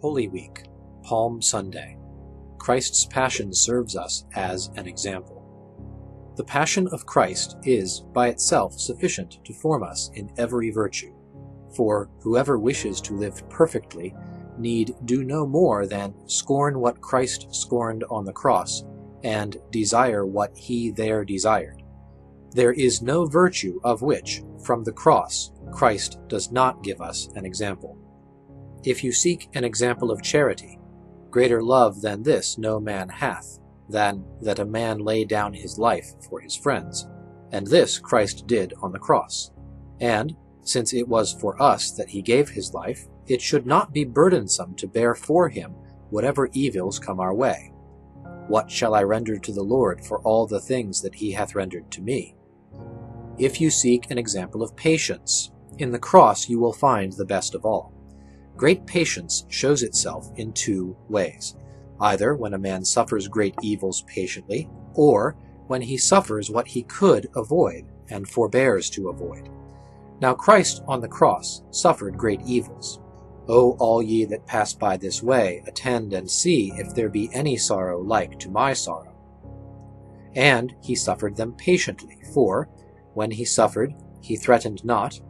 Holy Week, Palm Sunday. Christ's Passion serves us as an example. The Passion of Christ is, by itself, sufficient to form us in every virtue, for whoever wishes to live perfectly need do no more than scorn what Christ scorned on the cross, and desire what he there desired. There is no virtue of which, from the cross, Christ does not give us an example. If you seek an example of charity, greater love than this no man hath, than that a man lay down his life for his friends, and this Christ did on the cross. And, since it was for us that he gave his life, it should not be burdensome to bear for him whatever evils come our way. What shall I render to the Lord for all the things that he hath rendered to me? If you seek an example of patience, in the cross you will find the best of all. Great patience shows itself in two ways, either when a man suffers great evils patiently, or when he suffers what he could avoid and forbears to avoid. Now Christ on the cross suffered great evils. O all ye that pass by this way, attend and see if there be any sorrow like to my sorrow. And he suffered them patiently, for, when he suffered, he threatened not,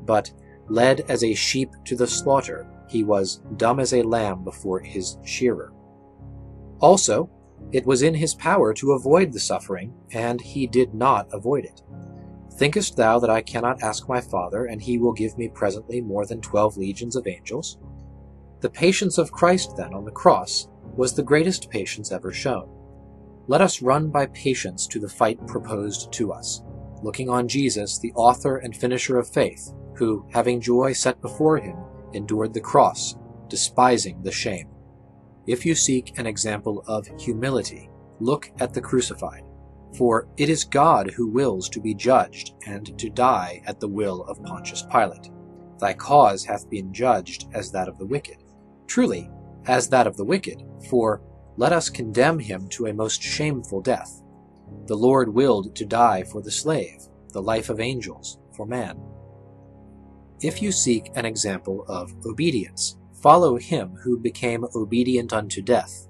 but, led as a sheep to the slaughter, he was dumb as a lamb before his shearer. Also, it was in his power to avoid the suffering, and he did not avoid it. Thinkest thou that I cannot ask my Father, and he will give me presently more than 12 legions of angels? The patience of Christ, then, on the cross, was the greatest patience ever shown. Let us run by patience to the fight proposed to us, looking on Jesus, the author and finisher of faith, who, having joy set before him, endured the cross, despising the shame. If you seek an example of humility, look at the crucified. For it is God who wills to be judged, and to die at the will of Pontius Pilate. Thy cause hath been judged as that of the wicked. Truly, as that of the wicked, for let us condemn him to a most shameful death. The Lord willed to die for the slave, the life of angels for man. If you seek an example of obedience, follow him who became obedient unto death.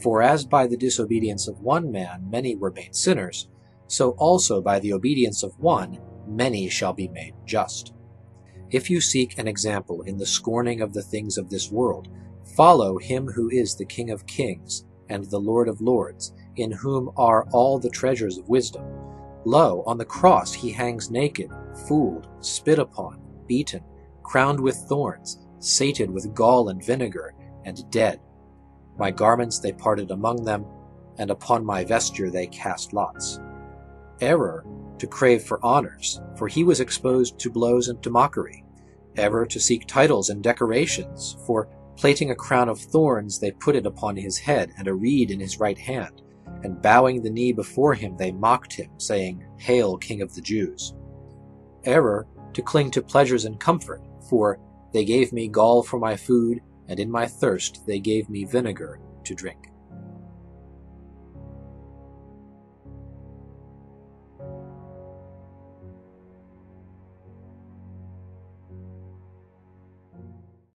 For as by the disobedience of one man many were made sinners, so also by the obedience of one many shall be made just. If you seek an example in the scorning of the things of this world, follow him who is the King of kings and the Lord of lords, in whom are all the treasures of wisdom. Lo, on the cross he hangs naked, fooled, spit upon, beaten, crowned with thorns, sated with gall and vinegar, and dead. My garments they parted among them, and upon my vesture they cast lots. Error, to crave for honors, for he was exposed to blows and to mockery. Error, to seek titles and decorations, for plating a crown of thorns they put it upon his head, and a reed in his right hand, and bowing the knee before him they mocked him, saying, Hail, King of the Jews. Error, to cling to pleasures and comfort, for they gave me gall for my food, and in my thirst they gave me vinegar to drink.